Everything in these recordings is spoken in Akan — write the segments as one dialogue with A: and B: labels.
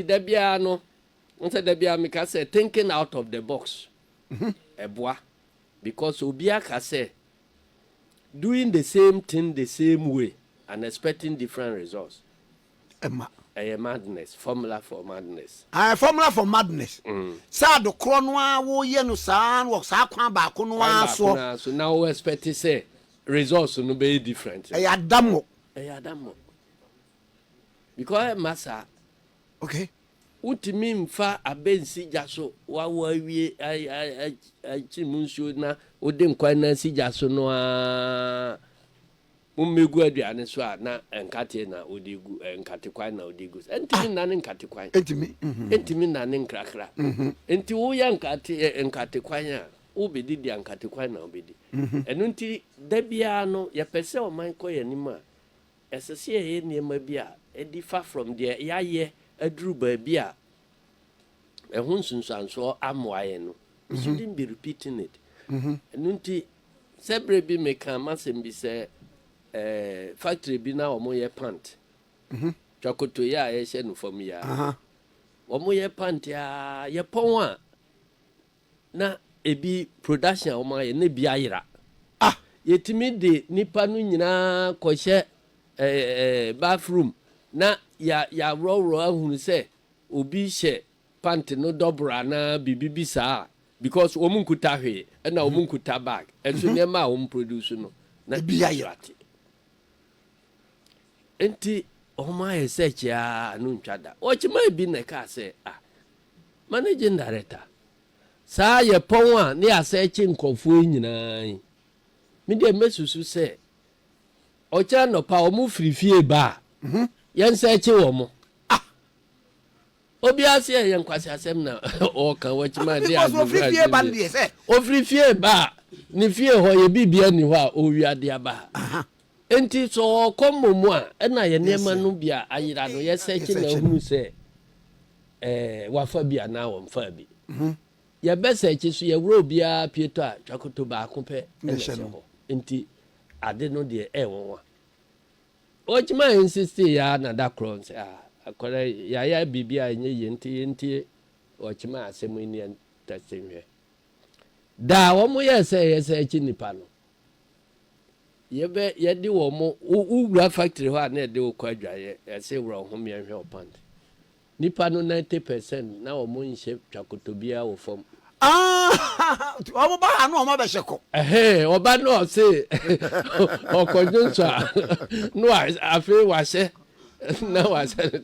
A: Debiano, once Debiamica said, thinking out of the box. Eboa. Because Obiaka said, doing the same thing the same way and expecting different results. A madness, formula for madness.
B: Formula for madness. Sa do kronwa wo ye no san wo sa kwan ba ko no aso.
A: So now we expect to say results no be different.
B: Adamo.
A: Because massa.
B: Okay.
A: Utimi mfa abensi jaso wa wie chimunsu na ode nkwan na si jaso no a mummegu aduane so a na enkate na odigu enkate kwan na odigu entimi na ne nkate kwan entimi na ne nkrakra enti wo ya enkate kwan a obedi dia nkate kwan na obedi enu nti da bia no ye pese o man ko yanima esese ye niema bia edifa from there yaye aduru ba bia ehun sunsanso amoaye no shouldn't be repeating it enu nti sebre bi meka masem bi se factory bi na omo ye pant chakoto ya ye hye no fam ya omo ye pant ya ye pon a na ebi production omo ye na bi ayira yetimi de nipa no nyina ko hye bathroom na ya roll ahunu se obi hye pant no dobra na bibibi saa because omunkuta hwe na omunkuta bag enso nema o produce no na
B: bi ayira
A: enti oma research ya no ntwada ochima bi na ka say managing director saa ye pon a ne research nkofo nyinaa mi de mesusu say ocha no pa omu frifie ba ye research wo mo obi ase ye nkwase asem na o kan ochima de
B: frifie ba de say
A: o frifie ba ni fie ho ye bibia ni ho a o wiade aba enti so komomu a na ye nema no bia ayira no ye search na hu se wafa bia na wo mfa bi ye be search so ye wro bia pieto a twakoto ba ko pe enti ade no de wonwa ochima insist ya na da kron se akore ya bibia enye yenti ochima asemu ni tasenwe da wo mo ye search nipa no ye di wo mo ugura factory ho na de okwadwa ye se wro ho me hwe opand nipa no 90% na wo mo nhye twakotobia wo fom
B: omo ba no omo be sheko
A: oba no se okonjunso no afi wa se na wa se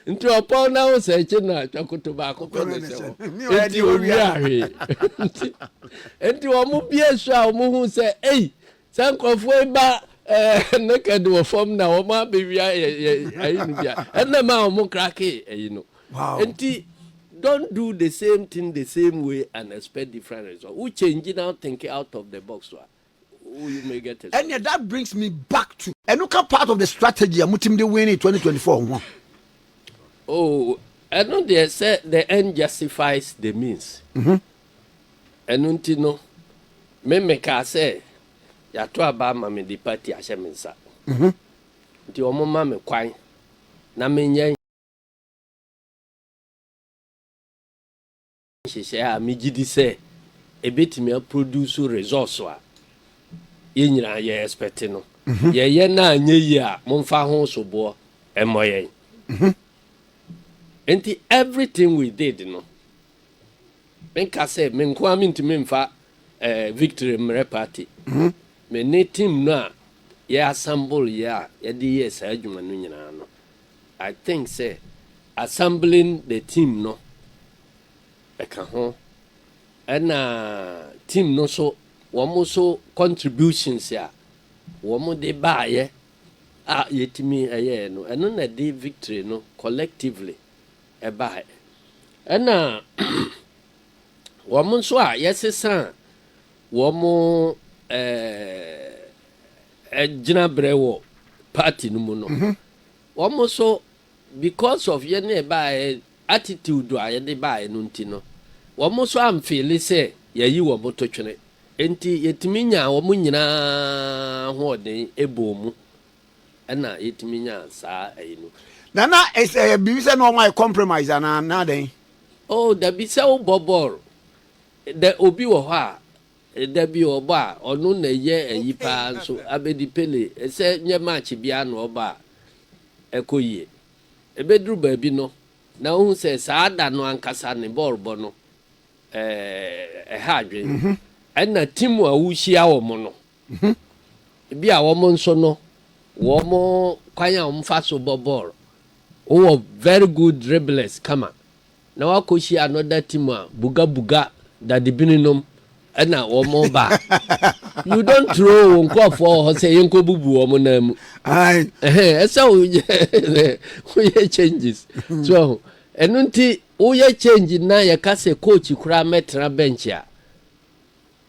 A: nti opo na wo se chi na twakotoba ko pe se ho enti owi ahwe enti wo mo bia so a wo hu se sankofo ba naked wo form na wo ma be wia ayi no bia enna ma wo krake ayi no enti don't do the same thing the same way and expect different results. We change now, thinking out of the box. You may get it.
B: And that brings me back to another part of the strategy. I'm going to win in 2024.
A: Oh, I know they said the end justifies the means. And you know, me can say, ya to abama me the party ashemensa. Nti omo ma me kwan na menye she a me gidi say e betimi produce results a ye nyina ye expect no ye na anye yi a momfa ho sobo emoye enti everything we did no menka say menko amintimi mfa victory mre party me ne team no ye assemble ya ye di yes adwuma no nyina no I think say assembling the team no eka ho and team no so womo so contributions ya womo de baaye yetimi eye no eno na de victory no collectively e baaye and womo so yesesa womo gina brewo party no mu no womo so because of ye na baaye attitude a ye de baaye no ntino womo so am feel say yayi womo to twene enti yetimi nya womo nyina ho den ebomu ɛna yɛtumi nya saa ɛyi no
B: Nana is be say no my compromise and na then.
A: oh dabi sɛ wobɔ bɔɔl da obi wɔ hɔ a dabi ɔbɔ a ɔno na ɛyɛ ayi paa nso abɛdi pele sɛ nyɛ match bia na ɔba a ɛkɔ yie ɛbɛduru baabi no na wohu sɛ saa da no ankasa ne bɔɔl bɔ no ɛha adwen ɛna team a wohyia wɔ mo no bi a wɔn nso no wɔn kwan a wɔn fa so bɔ bɔɔl wɔwɔ very good dribblers kama na wakɔhyia another team a buga dadibininom ɛna wɔn ba you don't throw nkɔfoɔ hɔ sɛ yɛnkɔ bubu wɔn nan mu ɛsɛ woyɛ changes so ɛno nti woyɛ change na yɛka sɛ coach koraa mɛtena bench a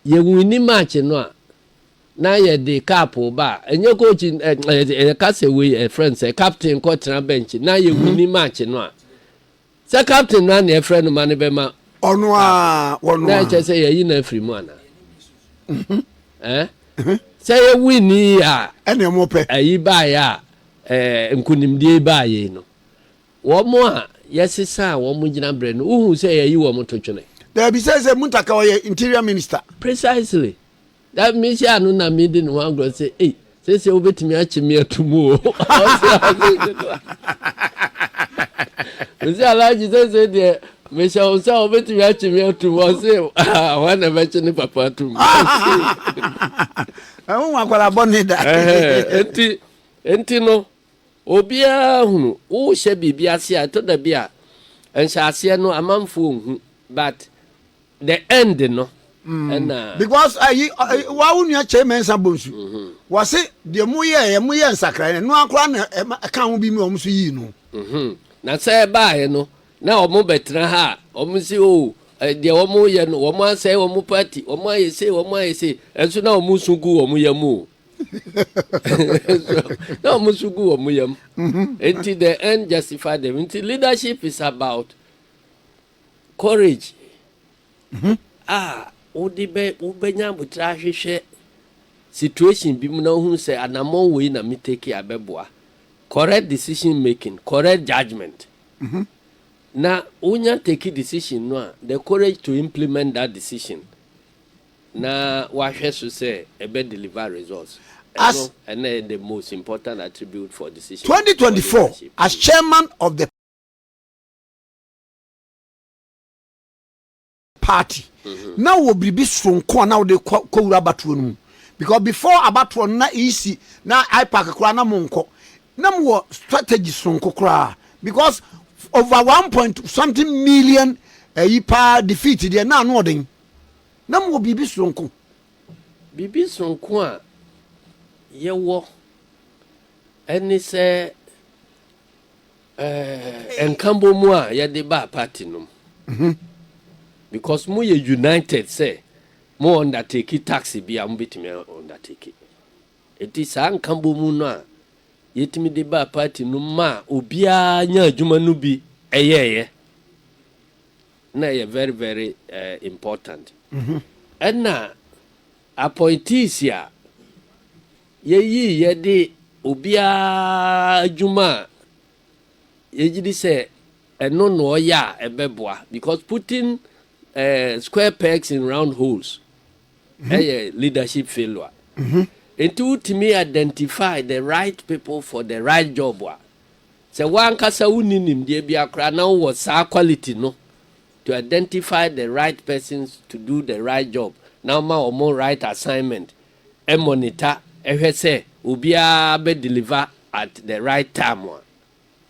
A: yɛwini match no a na yɛde cap ba ɛnyɛ coach yɛka sɛ we friend sɛ captain kɔ tena bench na yɛwini match no a sɛ captain na ne friend no ma ne bɛma
B: ɔno a
A: na kyɛ sɛ yɛyi na afiri mu ana sɛ yɛwini a
B: ɛne mo pɛ
A: ayi baayɛ a nkonimdie baayɛ no wɔn a yɛsesa a wɔn gyina brɛ no wohu sɛ yɛyi wɔn to twene
B: there be say Muntaka ɔyɛ interior minister
A: precisely that means ya no na me de no wan go say eh say obetimi achi me atumu o say alaji say de me say obetimi achi me atumu o say wan na mechi ni papa atumu
B: won akwara boni da
A: enti no obia hunu wo hye bibia ase a to da bia enhyase no amanfo hu but the end no
B: because wa unia chairman sabonsu was say de mu ye nsakra no akora na ka ho bi mi o mso yi no
A: na say baaye no na omo betra ha omo si o de omo ye no omo ansay omo party omo ayese enso na omo sugu omo yamu na omo sugu omo yam until the end justify them. Until leadership is about courage. Ubenya butra hwehwe situation bi mu na hu say anamon we na me take abeboa correct decision making, correct judgment. Na unya take decision no the courage to implement that decision na wahwe so say ebe deliver results and the most important attribute for decision
B: 2024 as chairman of the party now will be sonko now they call abatuo because before abatuo na easy na ipack kra na monko na mo strategy sonko kra because over 1.something million yipa defeat there na no den na mo bibi sonko
A: a yewo eni se enkambo mu a ye de ba party no because mo ye united say mo undertake taxi bia mo betimi undertake eti sa nkambo mu no a yetimi de ba party no ma obia nya adwuma no bi eyeye na ye very very important na appointees ya ye de obia adwuma yegidi say eno no ya ebeboa because putting square pegs in round holes leadership failure. Until to me identify the right people for the right job. So one kasa uninim de biakra now was our quality no to identify the right persons to do the right job. Now ma or more right assignment. E monitor say ubia be deliver at the right time.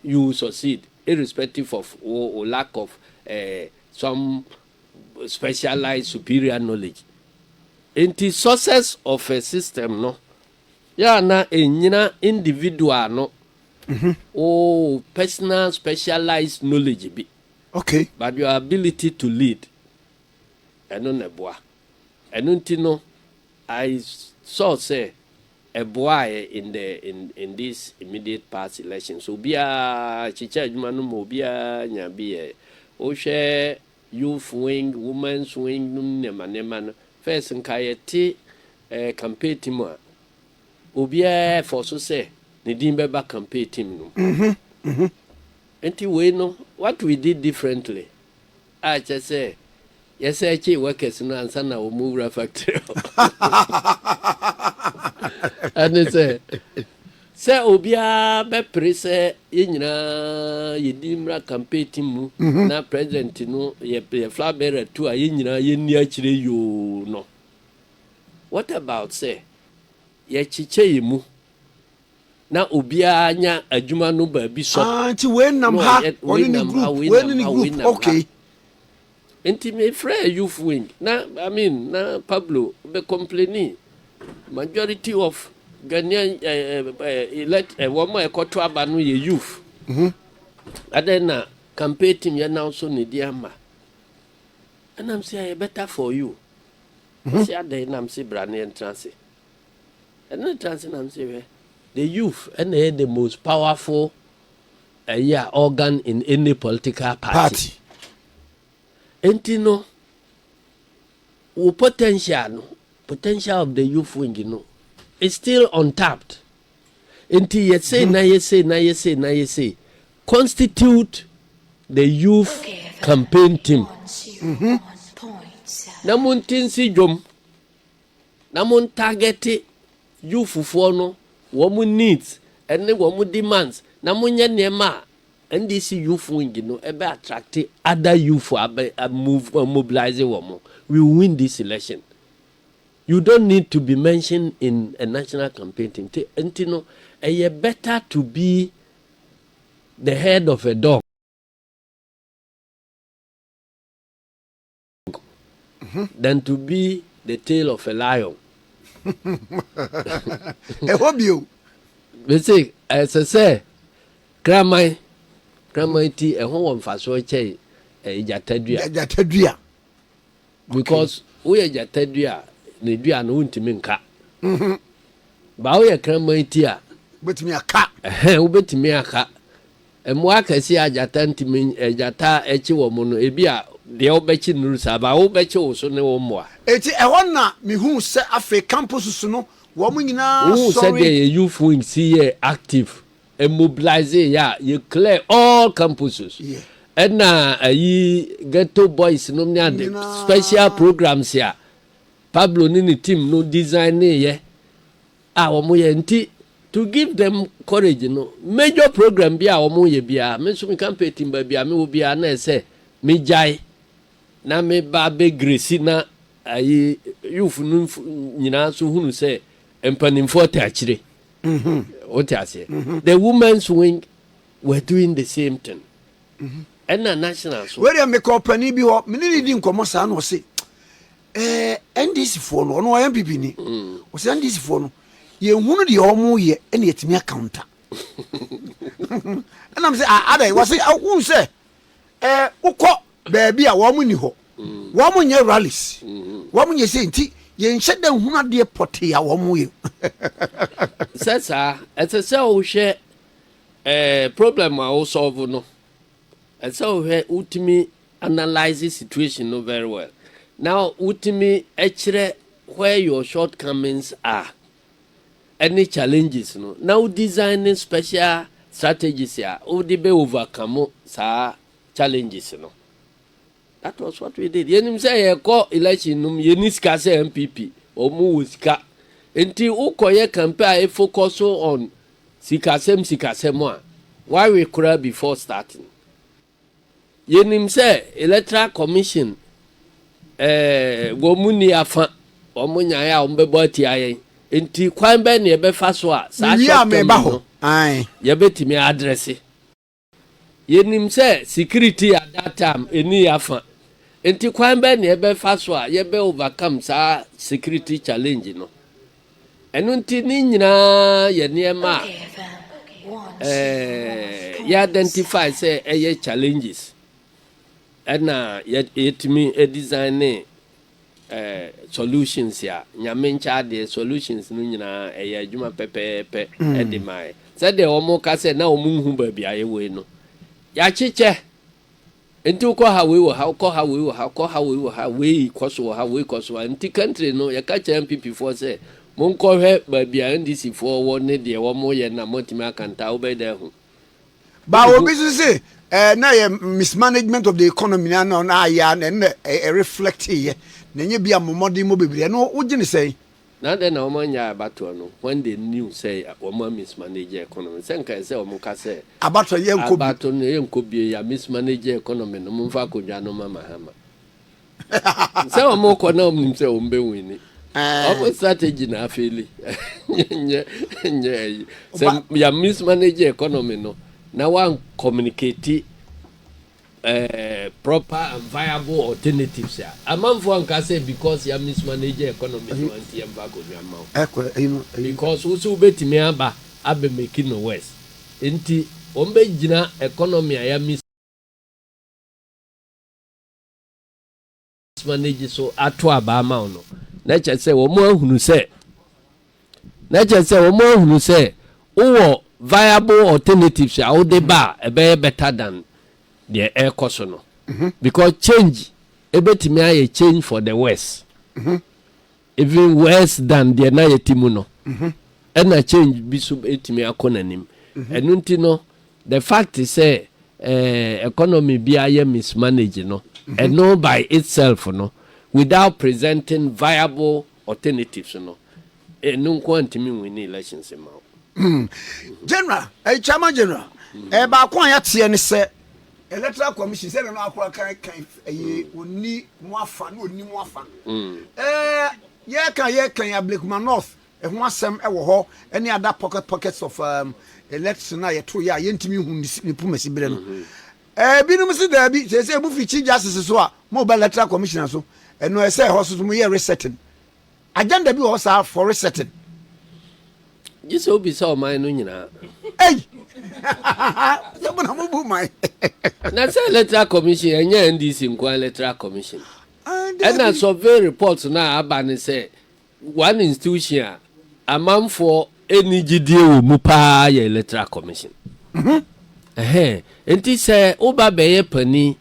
A: You succeed irrespective of or lack of some specialized superior knowledge. In the success of a system no ya na enyina individual no personal specialized knowledge be
B: okay
A: but your ability to lead eno na boa eno ntino I saw say a boy in this immediate past election so bia chicha adwuma no mo bia nya bi o hwe youth wing women's wing nema no first nkayeti campaign team obia for so say ne din beba campaign team no enti we no what we did differently I just say yes I workers no ansa na o move factory and say obia be prese ye nyina ye dimra campaign team mu na president no ye flag bearer to ye nyina ye ni akire yo no what about say ye chiche ye mu na obia nya adwuma no ba bi so
B: anti we nam ha oni ni group okay
A: enti me free youth wing na I mean na Pablo be complaining majority of Ghanaian elect woman ekoto aba no ye youth adena campaign team ya now so ne diama and I'm say better for you say adena I'm say brand entrance and entrance I'm say the youth and they the most powerful organ in any political party. Enti no potential of the youth wing is still untapped. Enti you say constitute the youth campaign team. Namun tinsi jom namun target youth for no woman needs and the woman demands namun nema NDC youth wing ebe attract other youth mobilize woman. We win this election. You don't need to be mentioned in a national campaign team. Entino, it's better to be the head of a dog than to be the tail of a lion.
B: I hope you.
A: We say, as I say, grandma iti ehon faso che ejatadua because we ejatadua ne dua no untimi nka ba we grandma iti a
B: betimi aka
A: ubetimi aka emo akasi ajata ntimi ejata echi wo mo no ebi a de obechi nuru sa ba obechi wo so ne wo mo a
B: eti ehon na mehu se afi campus no wo mo nyina
A: sorry say the youth wing see active and mobilize you clear all campuses.
B: Yeah.
A: And ghetto boys no special programs here. Pablo nini team no design to give them courage major program bia omoye bia me so me campaign team bia me obi na say me jai na me ba be grace na youth no nyina so hunu say empanimfo otchere the women's wing were doing the same thing. And the national so
B: where me company bi ho me ni di nkomo sa no se NDC for no NPP ni o se NDC for no ye hunu de omo ye ene yetimi account and I'm say adai was say who say ukọ baabi a wo mo ni ho wo mo nye rallies wo mo nye se nti ye nhye da hunu ade pote ya wo mo ye
A: sasa etese o hwe problem a o solve no etese o hwe ultimi analyze the situation no very well now ultimi echere where your shortcomings are any challenges no now designing special strategies here o de be overcome sa challenges no that was what we did yenim say ye ko election num yenisika say NPP o mu wusika enti ukoye campaign focus on sikasem a why we cry before starting yenim say electoral commission gomuni afa omunya ya ombebo atiayen enti kwan be ne be fa so a sa
B: shop ai
A: ye betimi address yenim say security at that time eni afa enti kwan be ne be fa so a ye be overcome sa security challenge no enu nti ni nyina ye niema ya identify say challenges na yetimi design solutions ya nyamencha de solutions no nyina adwuma pepepe de mai say de omo ka say na omo hu ba bia ye we no ya chiche enti ko ha we wo ha ko ha we wo ha we koso ha we koso anti country no ya ka cha MPP for say Monko he baby NDC for one day one more year na motima kanta obede ho.
B: Ba obi say na mismanagement of the economy na ya na reflect here. Na nye bia momodi mo bebre no wo gine say.
A: Na then na omanya abato no when they knew say omo mismanage economy. Say nka say omo ka say
B: abato ye nko
A: abato no ye nko bie ya mismanage economy no mfa kodwa no mama hama. Say omo ko na omnim say ombe wini. Omo strategy na afeli. Nye say ya mismanage economy no. Now one communicate proper and viable alternatives. A man for one can say because you mismanage economy you want to back on your mouth. Because also bet me aba abe making no west. Enti ombe jina economy ya mismanage so ato aba ma no. Na che say wo mo ahunu say. Na che say wo mo ahunu say wo viable alternatives are they bar a better than the air cosono. Because change ebetimi a change for the west. Even worse than the Nayetimuno. And a change bisub etimi akonanim. And untino the fact is say economy be a mismanaged no and no by itself no without presenting viable alternatives no. And no quantity win elections in Mao.
B: General, Chairman General, ba kwa ya tie ne se electoral commission say no akwa kan oni muafa no oni muafa ye kan ya Blakema North ho asem wo ho any other pockets of election na ye to ya yentimi hu ni pumasi bere no binum se da bi say bu fi chief justice so a mo ba electoral commission so eno e say ho so mo ye resetting agenda bi ho sa for resetting.
A: You so be so mine no nyina.
B: Hey. Ya bona mo bu mai.
A: Na say electoral commission enya NDC nkwa electoral commission. And na survey reports na aba say one institution a man for any GDO mu pa ya electoral commission. Enti say oba beye pani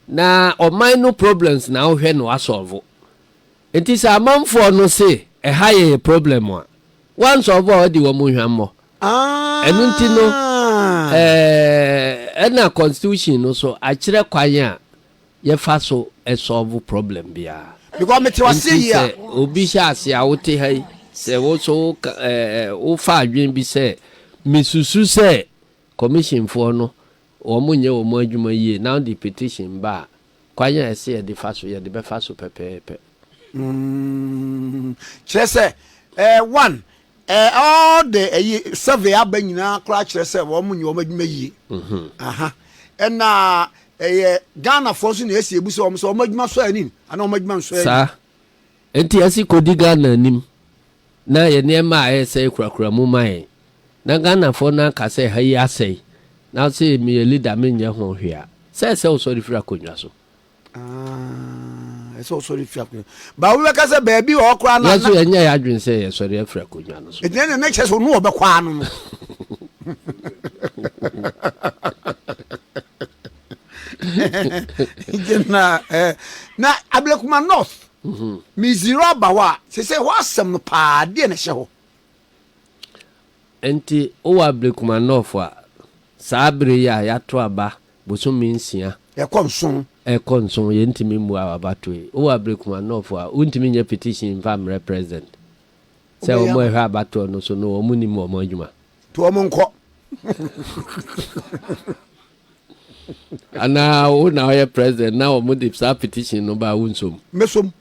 A: na o minor problems na o hwe no asolve. Enti say man for no say a higher problem one. Once of all the woman hamo. And untino na constitution no so achire kwanya ye fa so e solve problem bia.
B: Because me ti wase here.
A: Obi sha ase a wote hai se wo so wo fa adwen bi se misusu se commission for no o munye o mo adwuma yie now the petition ba kwanya ese ye de fa so ye de be fa so pepepe.
B: Chese one all the survey abanyina kra kire se wo munye wo madwuma yie. And na Ghana for so na esi ebu so wo madwuma so ani ana wo madwuma so ani.
A: Sa enti asi kodi Ghana nim na ye nema a ese kurakura mu mai na Ghana for na ka se ha yi asai na se me leader me nya ho hwea se o so rifira konwa so.
B: So sorry for but we ka say baby o kra na
A: so enya ya adwen say ye sorry afira konwa no so.
B: E den na che so no obekwa no. Na Blakema North. Mi zero bawa say what some pa de na hye ho.
A: Enti o wa Blakema North a sabre ya to aba bosomi nsia
B: e konson
A: ye ntimi mu abatwe o wa Blakema North a untimi nya petition fam represent say o mo e ha abatwe no so no o mu ni mo adwuma
B: to o mo nko
A: ana o na o president na o mo de sa petition no ba wunsom
B: mesom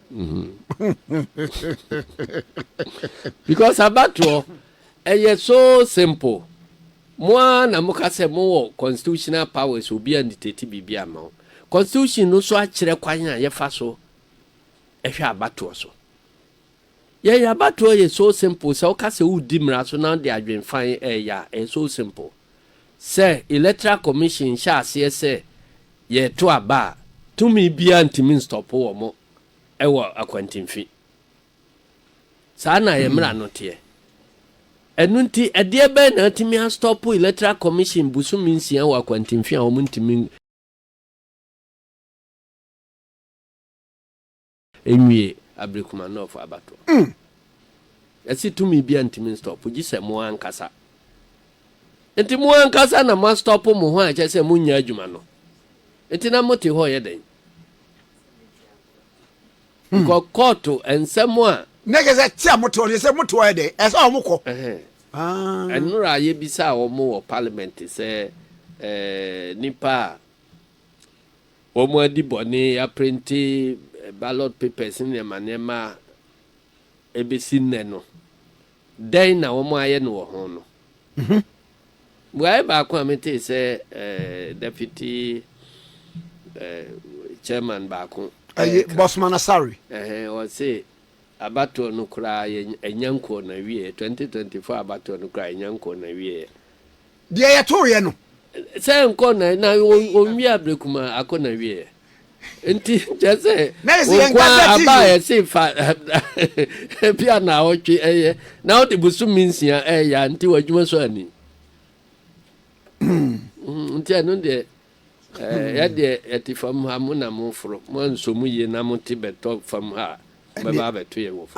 A: because abatwe so simple. Moi na muka se mo constitutional powers obi anditete bibia ma. Constitution no so akire kwanya ye fa so ehwe abato so. Ye abato ye so simple so ka se udi mra so na de adwen fan so simple. Say electoral commission sha ase se ye to aba to me bia ntimi stop wo mo ewo akwantimfi. Sa na ye mra no te. Enunti edie be na timi a stop electoral commission busumi nsia wa kwantimfi a omuntimi enwie Blakema North abato. yɛsi tumi bi antimi stop gye sɛ mo ankasa enti mo ankasa na mo stop mo ho a kyɛ sɛ mo nya adwuma no enti na mo te hɔ yɛ den ko koto ensɛm a
B: nege sɛ tia mo to sɛ mo to yɛ den ɛsɛ mo kɔ
A: ɛnura yɛ bisa wɔ mo wɔ parliament sɛ nipa wɔn adi bɔne apprenti ballot papers ne ma ebesi nne no den na wɔn ayɛ no wɔ ho no buae baako a mete sɛ deputy chairman baako
B: Bossman Asare
A: o say abato no kra enyanko na wie 2024 abato no kra enyanko na wie
B: de ye to ye no
A: say nko na onwi abrekuma akona wie enti jese kwa aba ye say fa bia na otwe eye na o de busu minsia ya nti wadwuma so ani nti anu de ya de etifam ha mo na mo foro mo nsomu ye na mo ti beto fam ha baba beto ye wo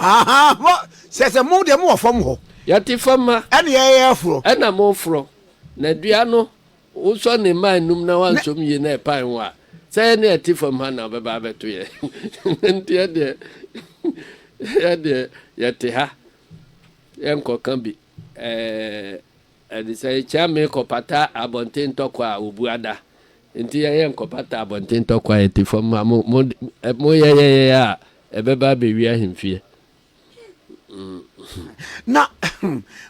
B: mo se mo de mo fam ho
A: ya ti fam ha
B: ene ye foro
A: na mo foro na dua no wo so ne man num na wan som ye na pan wa se ne etifam ha na baba beto ye nti ya de ya ti ha enko kan bi ade say chame ko pata abonten tokwa obuada nti ya nkopata abonten tokwa etifam mo ya ebeba be wi ahemfie
B: na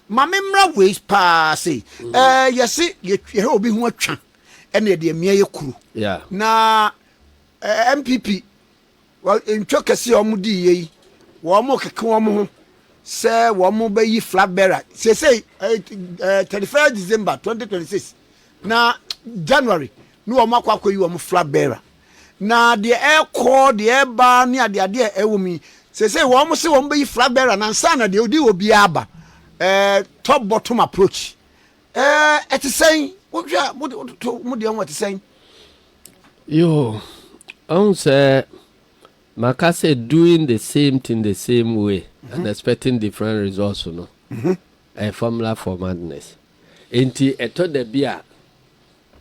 B: mamemra ways pass yesi ye obi hu atwa ene de mia ye kuru na NPP wa ntwa kase omudi yi wo mo keke wo mo ho se wo mo ba yi flag bearer say 31 December 2026 na January no wo makwa yi wo mo flag bearer na de call de ba ni ade ewo mi say wo mo se wo be yi flag bearer na nsa na de odi obi aba top bottom approach it is saying what mo de what is saying
A: yo on say makase doing the same thing the same way and expecting different results no a formula for madness enti eto de bia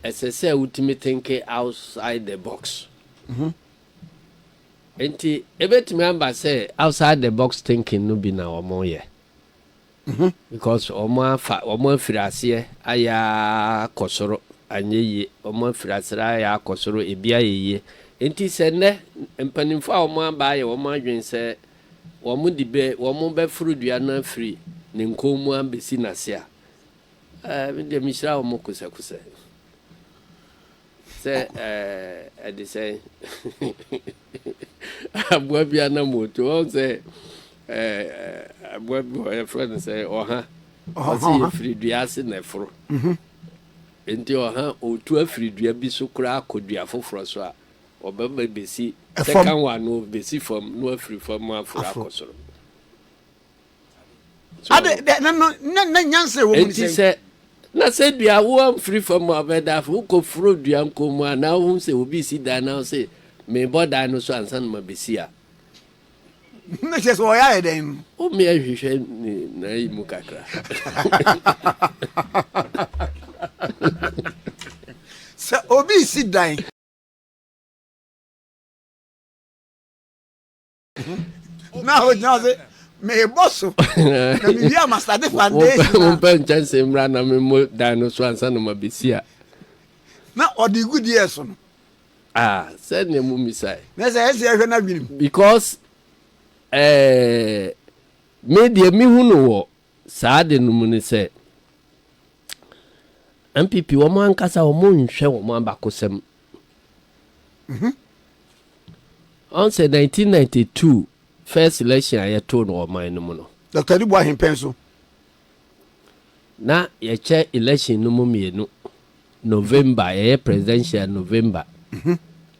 A: essay ultimate thinking outside the box enti ebetimi amba say outside the box thinking no be na omo ye because omo afirase aya kosoro anyeye omo afirase aya kosoro ebia yeye enti se ne empanimfo a omo aba ye omo adwen se omo dibe omo be frudua na free ne nkomu ambesi nase a de mishra omo kusa say ade say abua bia na moto on say abua boy friend say oha o si frudua ase na fro enti oha otu afridua bi so kura akodua foforo so a obaba besi second one no besi from no free from afro akosoro
B: ade na nyanse wo mu
A: say na say dua wo free from abeda fu ko fro dua nkomu na wo say obi si da na say me boda no so ansan ma besi a
B: na je so ya eden
A: o me ahwehwe na yi mu kakra
B: so obi si dan na say me bosso na mi via master de foundation
A: mo pen chance mra na me mo dan no so ansan ma besi a
B: na odi good years no
A: said ne mu misai
B: na say ese ehwe na dwinim
A: because me de mi hu no wo saade no mu ne say NPP wo man kasa wo mo nhwe wo man bakosem on say 1992 first election I told no man no mu no
B: Dr. Dubu ahempenso
A: na ye che election no mu mienu November ye presidential November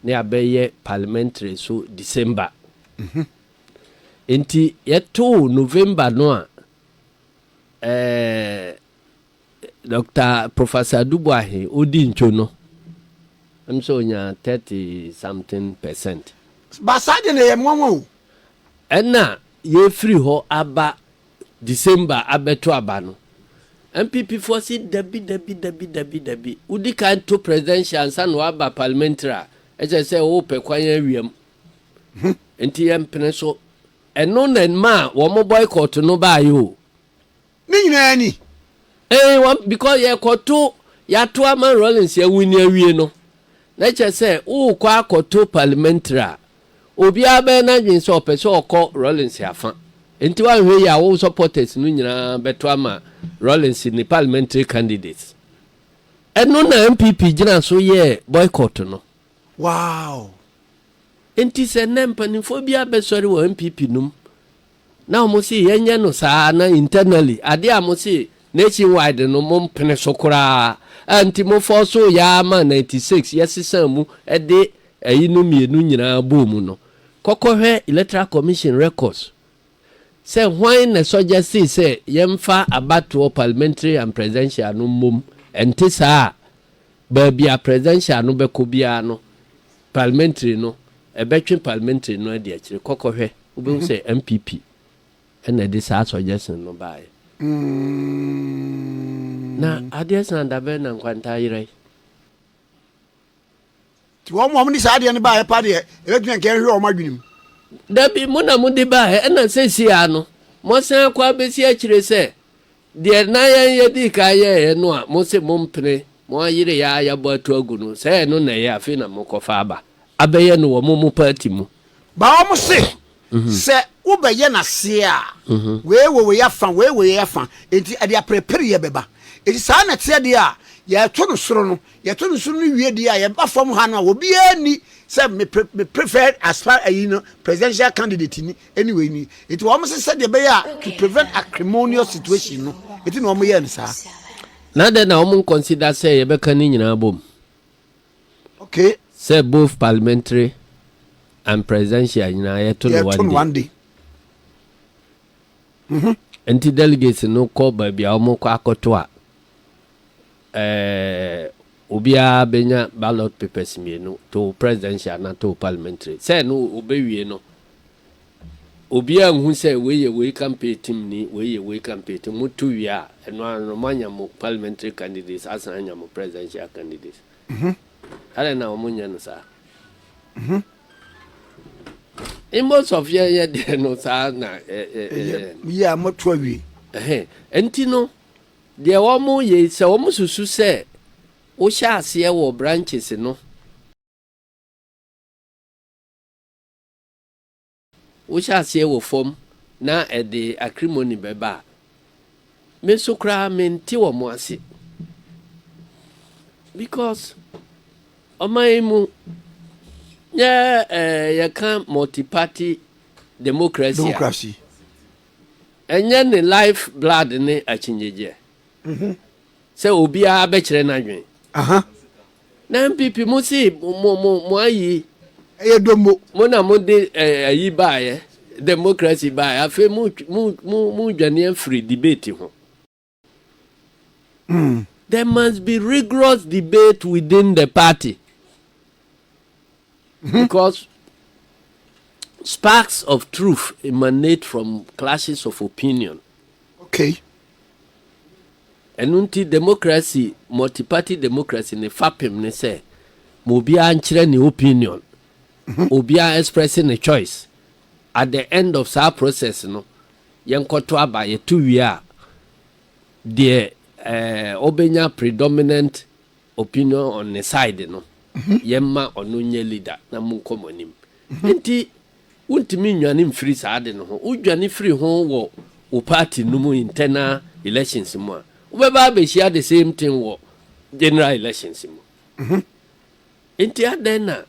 A: ne abeye parliamentary so December enti ye to November no a Dr. Professor Dubu ahe odi ncho no am so nya 30 something %.
B: Basade ne ye monwo
A: ena ye free ho aba December abeto abano. NPP for si dabi. Udi kan to presidential san no aba parliamentary. Eje say o pe kwan awiem. Enti yempene so eno na ma wo mo boycott no ba yo.
B: Ni nyina ni.
A: Because ye koto ya to ama Rollins ya wini awie no. Na eche say o kwa koto parliamentary. Obi abe na dwen so opese okọ Rollins afa. Enti wa hwe ya wo supporters no nyina beto ama Rollins ni parliamentary candidates. Eno na NPP gina so ye boycott no.
B: Wow.
A: Enti se nempanifo bia be sori wo NPP num. Na omo si yenye no saa na internally ade amosi nationwide no mom pene sokora. Anti mo forso ya ma 96 yesisa mu ede ayinu mienu nyina bomu no. Kokohwe electoral commission records. Say why na suggest say yemfa abato parliamentary and presidential no mum enti saa babia presidential no beko bia no parliamentary no ebetwe parliamentary no ade akire kokohwe ube say NPP ena de saa suggestion no bae na ade san da be na nkwanta yire
B: ti wo mo ni saa de ne bae pa de ebetwe nke hwe o madwenim
A: dabi muna mudi bae ena sesi ano mo san kwa besi akire se de na ye di ka ye no a mo se mo mpene mo ayire ya bo atu agunu se no na ye afi na mo kofa aba abeye no wo mo party mu
B: ba o mo se se wo be ye na se a we ya fa enti ade prepare ye beba enti sa na te de a ye to no soro no wie de a ye ba fam ha no obi ani say me preferred as far as presidential candidate ni anyway ni it was said the bear to prevent acrimonious situation no it no mo yen sa
A: na de na omo consider say ye be kan ni nyina bom
B: okay
A: say both parliamentary and presidential nyina ye to one day anti delegates no call ba bia omo kwa akoto a obia benya ballot papers mienu to presidential na to parliamentary say no obewie no obia hu say we campaign team ni we campaign team mutu wi a eno anu manya mo parliamentary candidates asan anya mo presidential candidates ale na omunya no sa in most of ye de no sa na
B: ya mo to wi
A: enti no de wo mo ye se wo mo susu se o sha ase wo branches no o sha ase wo form na e de acrimony beba me so kra menti wo mo ase because omaimu ya kan multi-party democracy enye ne life blood ne achinjeje se obi a be kire na dwen na NPP mo si mo ayi
B: edomo
A: mo na mo de ayi baaye democracy baaye afi mu dwane free debate ho there must be rigorous debate within the party because sparks of truth emanate from clashes of opinion.
B: Okay.
A: Enunti democracy, multi-party democracy ne fapem ne say mobia anchire ne opinion. Obia expressing a choice. At the end of our process no, yenkoto aba ye 2 year the obenya predominant opinion on the side no. Yemma onunye leader na munkomonim. Enti untimi nwane mfiri saade no ho. Udwane free ho wo o party no mu internal elections mu a. Ubeba be share the same thing wo general elections mu. Enti adena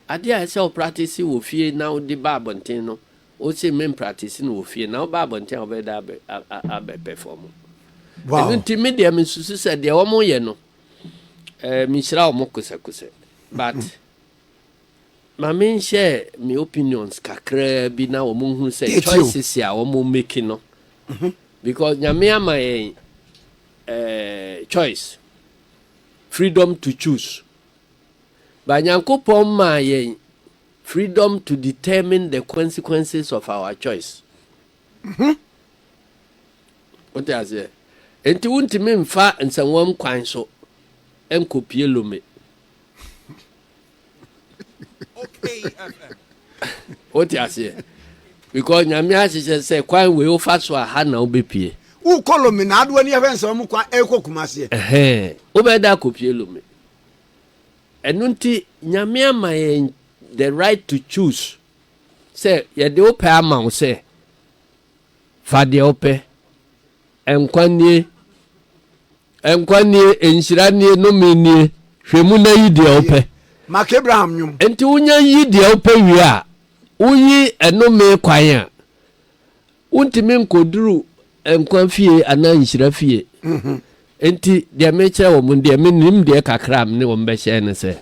A: ade a se o practice wo fie na o de ba abonten no. O se men practice no wo fie na o ba abonten o be da abe perform.
B: Wow.
A: Enti media me susu se de wo mo ye no. Mishra omo kuse but my share my opinions kakra bi na omo hu say choices ya omo make no because nyame ama choice freedom to choose but nyankopon ma freedom to determine the consequences of our choice What I say? Enti wuntimi mfa nsanwam kwan so enkopie lome.
C: Okay.
A: What I say? Because nyame ahye say kwan we ofa so aha na obepie.
B: Who kolome na ado ani afa nsawam kwan ekokumase.
A: Obeda kopie lome. Enunti nyame amaye the right to choose. Say ye de ope ama wo say fa de ope enkwanie enshiranie no menie hwemu na yi de ope
B: Mark Abraham nyum
A: enti unya yi de ope wi a uyi enome kwan a untimi nkoduru enkwan fie ana nshira fie enti de mechira wo mun de menim de kakra am ne wo mbehye ne se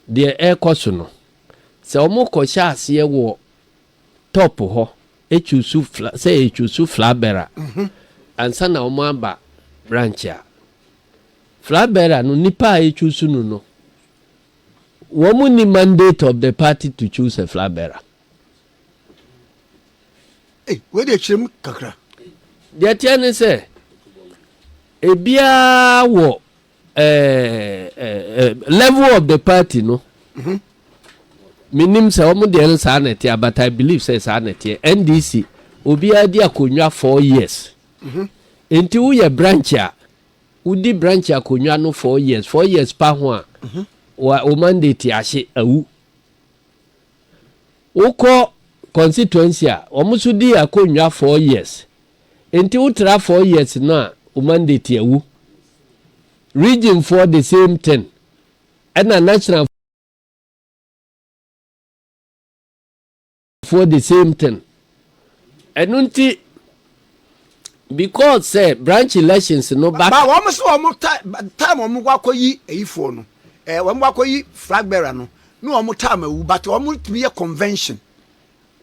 A: de ekoso no se omukọ sha ase wo top ho echusu fla say echusu flabera ansa na omo aba branch a flabera no nipa echusu no womu ni mandate of the party to choose a flabera.
B: Where dey chim kakra
A: They tiane say ebia wo level of the party no minim say omo de sa na tie but I believe say sa na tie NDC obi adi akonwa 4 years enti wo ye branch a udi branch akonwa no 4 years pa ho a o mandate ahye awu uko constituency a omo so di akonwa 4 years enti utra 4 years na o mandate awu region for the same thing and a national for the same thing. Enunti because say branch elections no back.
B: But almost time omo kwakoyi eyifo no. Omo kwakoyi flag bearer no. No omo time ewu but omo timi convention.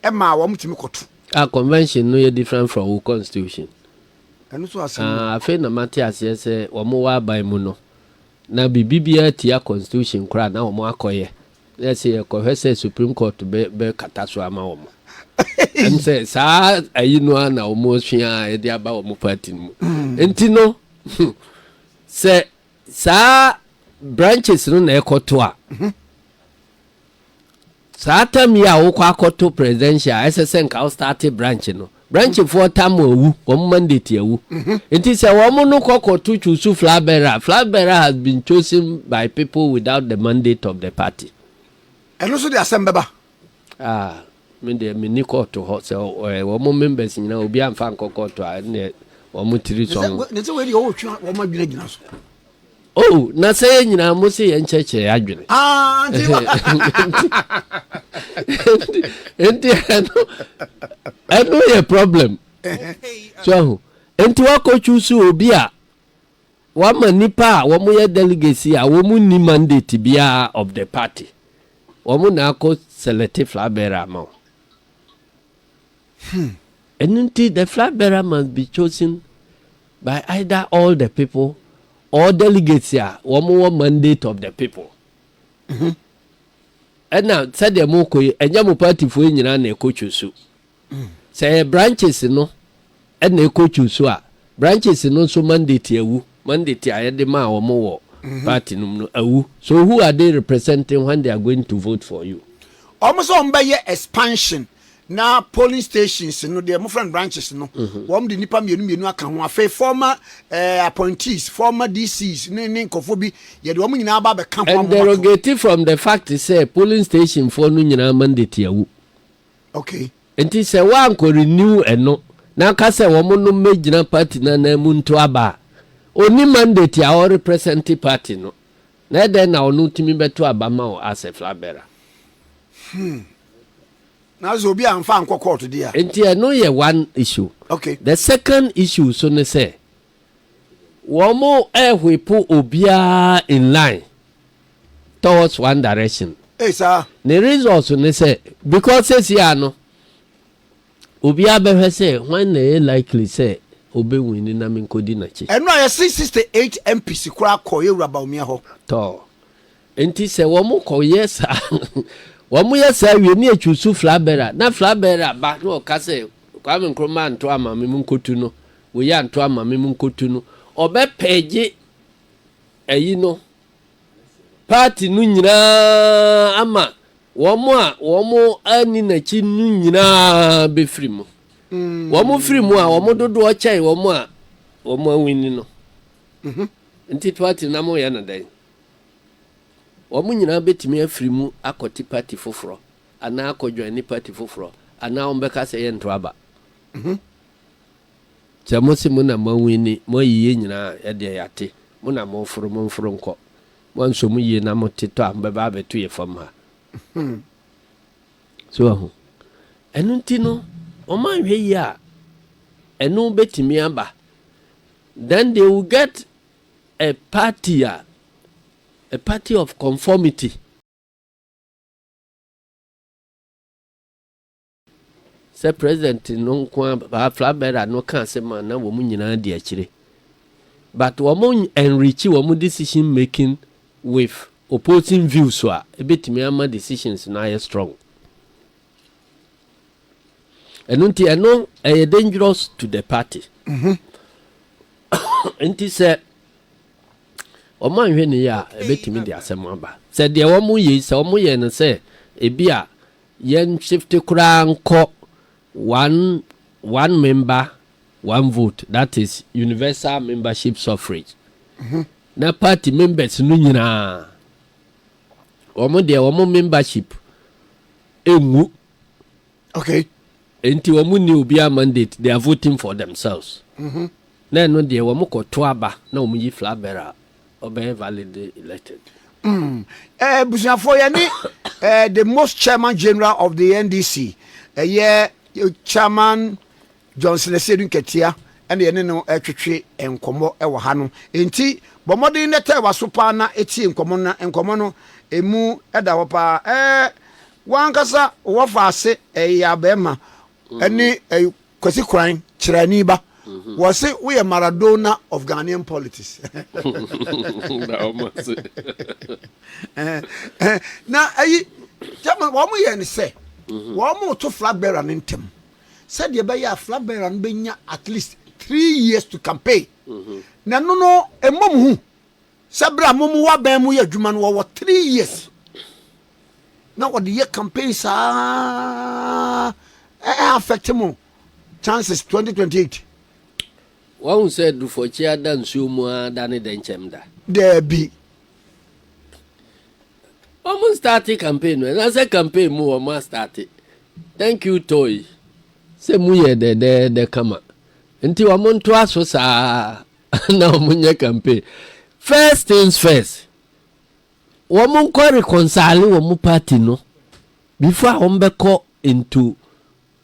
B: E ma omo timi koto.
A: Convention no ye different from our constitution.
B: Enu so asem.
A: Afi na mate ase say omo wa ban mu no. Na bibibia tia constitution kra na omo akoye. Let's say a Supreme Court be kataso ama omo. And say sa ayinu na omo hwia e de aba omo party mu. Enti no say sa branches no na ekoto a. Sa tam ya wo kwa akoto presidential SSN ka start branch no. Branch for tam owu omo mandate awu. Enti say omo no kokoto chusu flag bearer. Flag bearer has been chosen by people without the mandate of the party.
B: And also the assembly ba.
A: Me de me ni court ho se wo mo members nyina obi amfa nkokoto a ne wo mo tiri so.
B: Ne se we di o twa wo ma dwena gina so.
A: Oh, na say nyina mo se ye ncheche adwene. Enti eno ye problem. So enti wa ko chusu obi a wa ma nipa wo mo ye delegacy a wo mo ni mandate bia of the party. Womu na ko selective flag bearer ma. And the flag bearer must be chosen by either all the people or delegates here. Womu mandate of the people. And now said the moko enyamu party for nyina na ekochusu. Say branches no and ekochusu a branches no so mandate ewu mandate ayede ma womu wo. Party no awu. So who are they representing when they are going to vote for you?
B: Almost on by expansion. Now polling stations no the different branches no. Wom the nipa mienu aka ho afa former appointees, former DCs, ne kofobi ye de wom nyina ba be ka ho.
A: And derogative from the fact is say polling station for no nyina mandate awu.
B: Okay.
A: Enti say wan ko renew eno. Na ka say wom no magina party na mu nto aba. Oni mandate ya or representative party no. Na den na onu timi beto abama o as a flag bearer.
B: Na zo bi amfa anko court dia.
A: Enti no ye one issue.
B: Okay.
A: The second issue so ne say womo ehwepo obia in line towards one direction.
B: Hey sir.
A: The reason so ne say because says ya no obia be say when they likely say obe win na me nkodi na chi
B: eno ya 668 MPs kura koye Bawumia ho
A: to enti se wo mo koye sa wo mo ya sa wie ni achusu flag bearer na flag bearer ba no ka se Kwame Nkrumah nto ama me nkotu no we yan to ama me nkotu no obe page eyi no party no nyina ama womo ani na chi no nyina be free mu womo free mu a womo dodo o chai womo awini no nti party na mo ya na dai womo nyina betimi afiri mu akoti party foforo ana akọjọ ni party foforo ana ombeka se ye nto aba jamosi mu na mawini mo yiye nyina ya de yate mu na mo foro nko mo nso mu yiye na mo tito ambeba abetu ye fam ha so ho enu ntino o man hwe yi a enu betimi aba then they will get a party of conformity. Say president no kwa ba flabera no kan se man na wo mu nyina di akire. But wo mu enrich wo mu decision making with opposing views so a betimi ama decisions na ye strong. Enunti eno e dangerous to the party. Enti say o man hwe ne ya ebetimi di asem aba se de wo mu yi se o mu ye no se ebi a yen shift kura nko one member one vote, that is universal membership suffrage. Na party members no nyina o mu de wo mu membership enwu
B: okay
A: enti wo mu ni obi a mandate, they are voting for themselves. Na no de wo mu koto aba na wo mu yi flag bearer obey valid elected.
B: Busiafo yani the most chairman general of the NDC chairman Johnson Esedun Ketia and the no etwetwe enkomo e wo ha no enti bomodin nete waso pa na eti enkomo no emu eda wo pa wankasa wo fa ase ya bema eni kwasi kran kirani ba was it we are Maradona of Ghanaian politics? Now, German woman yen say, one to flag bearer and intem. Said you buy a flag bearer and be at least 3 years to campaign. No, a mum who Sabra Mumu Bemu ya Juman war 3 years. Now what the year campaigns are affect him chances 2028.
A: One said for chair than Sumua than a denchemda.
B: There be
A: almost started campaign when I said campaign more must started. Thank you, Toy. Say muye de kama. Until a month to us was now munya campaign. First things first. Woman quite reconcile woman party no before Ombeko into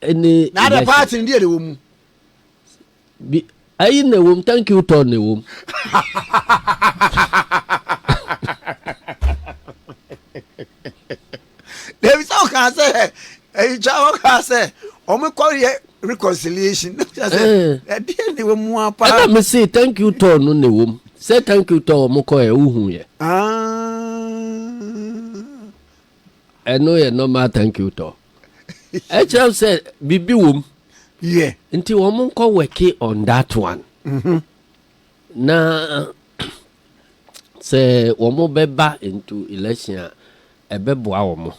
A: any
B: other party in the woman.
A: I in the womb, thank you, Tony womb.
B: There is all can say, a child can say, oh, my call reconciliation.
A: Let me say thank you, Tony, on the womb. Say thank you, Tony, Mokoye. I know you're no matter, thank you, Tony. I just said, Bibi womb.
B: Yeah.
A: Until woman call working on that one. Na say woman beba into election a beboa woman.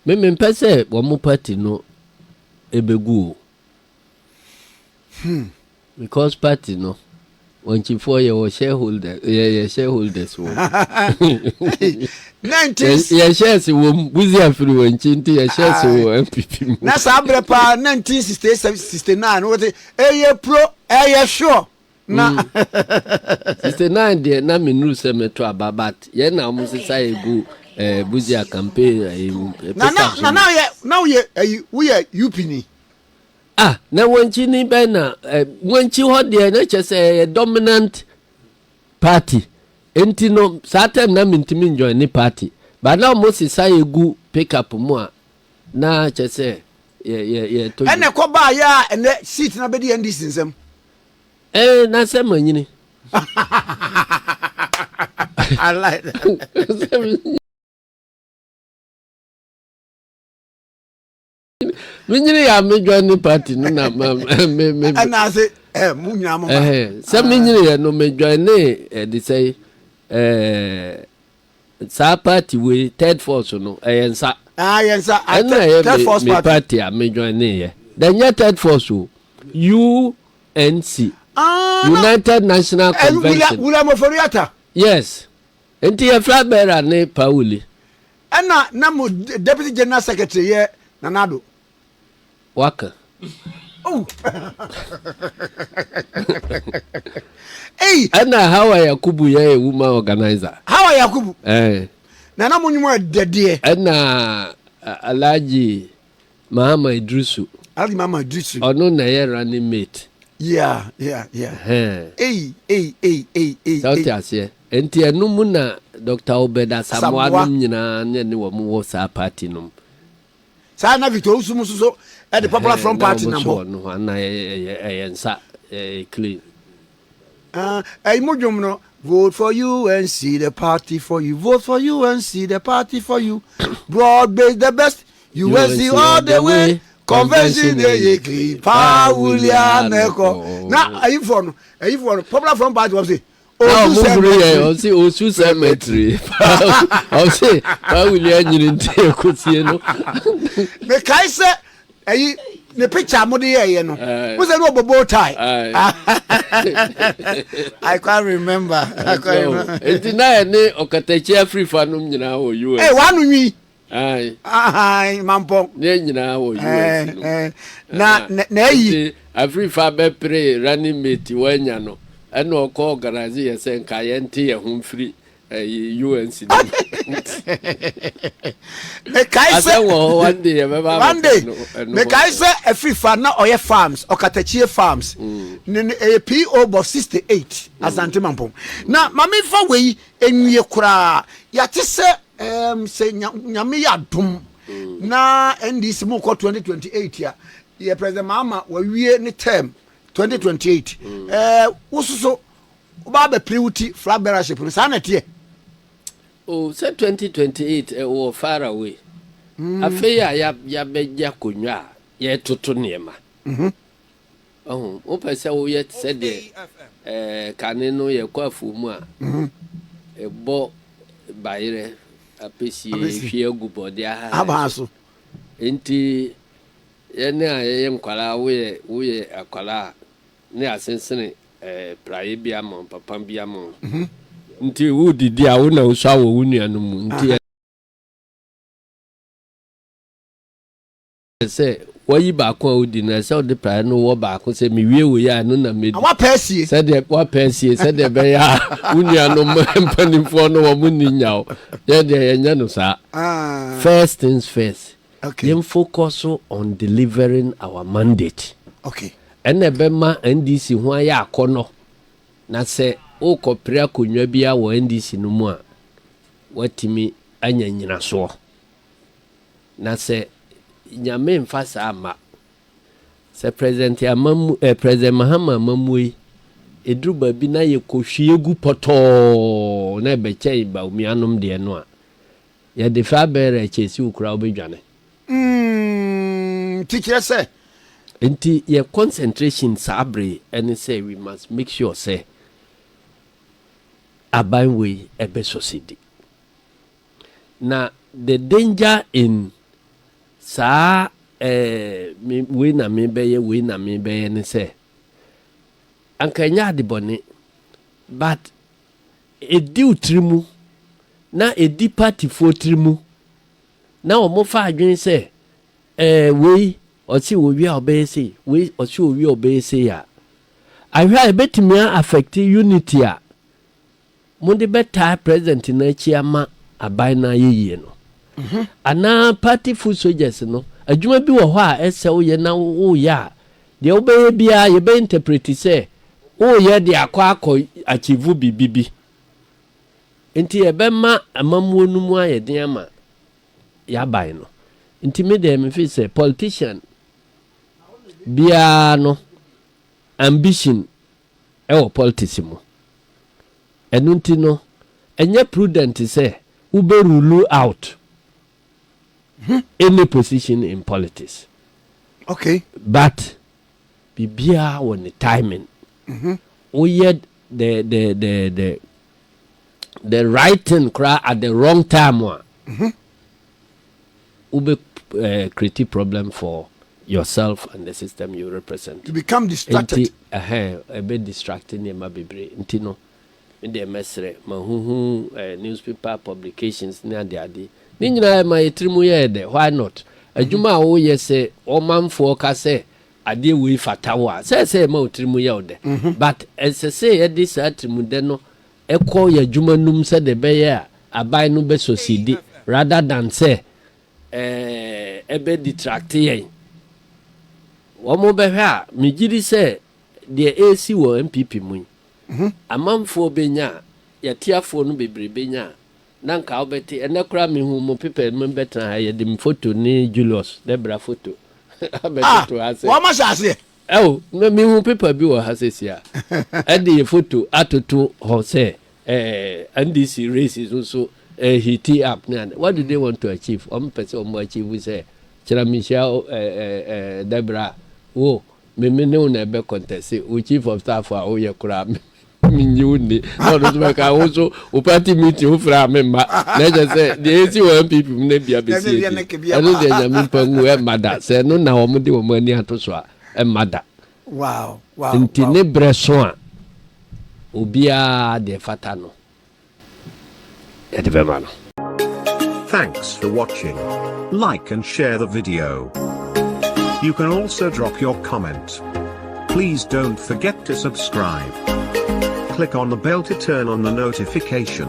A: Me pese woman party no ebegu. Because party no when you for your shareholder, shareholders. 19 shares wom buzi afiri wanchinti ya shares wo NPP.
B: Na sabre pa 1969 what pro sure. Na
A: 69 de na minuru se meto ababat. Ye na omo sisa egu buzi campaign
B: now we are UPN.
A: Na wanchini be na wanchi ho de na chese dominant party. Enti no satem na mintimi join ni party but now Moses say egu pick up mu a na chese ye to
B: ene ko ba ya ene seat na be di NDC nsem
A: na se manyini
B: I like that.
A: Minyini ya me join the party no na me
B: and I say munya mo
A: se minyini ya no me join they say sa party we third force no yensa
B: yensa
A: third force party a me join ye then your third force UNC United National Convention
B: William Ofori Atta
A: yes enti ye flag bearer ne Pauli
B: na mo deputy general secretary ye Nanado
A: waka
B: oh hey
A: ana how Yakubu ye woman organizer
B: how Yakubu na mo nyumo dede
A: ana Alhaji Mahamadu Idrisu
B: Alhaji Mahamadu Idrisu
A: ono na ye running mate
B: yeah hey
A: South Asia enti enum na Dr. Obeda Samoa nyina ne wo mo sa party num
B: sa na Victor Usumu so the Popular Front Party number
A: no na yensa clean
B: mojom no vote for you and see the party for you vote for you and see the party for you broad base the best UNC all the way convention dey clean Bawumia neko na ayifo Popular Front Party was say
A: Osu cemetery. I say Bawumia nyiri ntie kotie no.
B: Me kai se ayi ne picture mo de ye no. Wo say no bobo tie. I can't remember.
A: Enti na ne okatachi Afrifa no nyina wo US.
B: Wanu nwi.
A: Ai
B: mampo.
A: Ne nyina wo US.
B: Na yi
A: Afrifa be pre running mate wanya no. And no co-organize yourself, Kayenti, a home free UNC. One day,
B: the Kaiser, a free farmer or your farms or Katachia farms, a PO box 68 as Antimampong. Now, Mammy Faway, and you cry, Yatissa, say Yamia Dum. Now, NDC Moko 2028 here. Yeah, President Mama, we in the term. 2028 wososo ba be priority flag bearership no sanete
A: say 2028 wo far away afi ya beja konwa ye toto niema o pese wo ye se de kane no ye kwafu mu a bo bayire apesi hwie agubode
B: aha so
A: enti yene aye nkwala wo ye akwala ne asensene praye bia mon papa bia mon nti wo didi a wo na wo swa wo nuanum nti se wayi ba ko odi na se odi praye no wo ba ko se mi wie wo ya no na medi
B: wa pesie
A: se de wa pesie se de be ya wo nuanum mpanifo no wo munni nyawo ye de ye nya no sa first things first.
B: Okay.
A: Then focus on delivering our mandate.
B: Okay.
A: And ebema NDC ho ya akono. Na se o kopria konwa bia wo NDC no mu a watimi anya nyina so. Na se nyame mfa sa ama. Se president Mahamadu Mamui edru ba bi na ye kohwie gu poto na be chei Bawumia nom de no a. Ye de fa bere chesi ukura obedwane.
B: Teacher say
A: Enti your concentration sabre and say we must make sure say aban we ebe society. Now the danger in sa we na me beye ni say ankanya de bone but edi utrimu na edi party fo trimu na omo fa adwen say we osi owi obese we osi owi obese ya ahwa ebetimi affect unity a munde beta president na chiama aban na yeye no ana party full soldiers no adwuma bi wo ho a ese wo ye na wo ya de obeye bia ye be interpret say wo ye de akọ achieve bibibi enti ebe ma amamuo nu mu ayeden ama ya ban no enti me dem fi say politician bia no ambition e politics mu enu nti no enye prudent say ube rule out any position in politics
B: Okay.
A: But bibia on the timing. We had the right thing cry at the wrong time one. Ube create problem for yourself and the system you represent.
B: You become distracted.
A: A bit distracting in my baby. Intino in the mesre mahuhu newspaper publications near the adi. Ninja my trimuye de why not? A juma o yes o man for kase adi we fatawa. Say ma trimuye de. But as I say this atrimudeno eko ya juma num se de beya abai no be society rather than say ebe detract yen. Womo be ha me gidi say the AC wo NPP mu. Amamfo benya ya tiafo no bebrebe na nka obeti enekura me hu mo pepe membetra ha ye dim photo ni Julius Debra photo abeto ase
B: wa ma ase
A: me hu pepe bi wo ha sesia e de photo atoto ho say NDC races also heat up na what do they want to achieve person achieve say Kyeremanteng Debra wo me no na be contest o chief of staff a o ye kura minyuni no do make also o party meeting o fra member na je say the AC one people na bia be see eno de nyame pangu e mada say no na omo de omo ani atoso a e mada
B: wow
A: ntine breso a obia de fata no e de be mano.
C: Thanks for watching. Like and share the video. You can also drop your comment. Please don't forget to subscribe. Click on the bell to turn on the notification.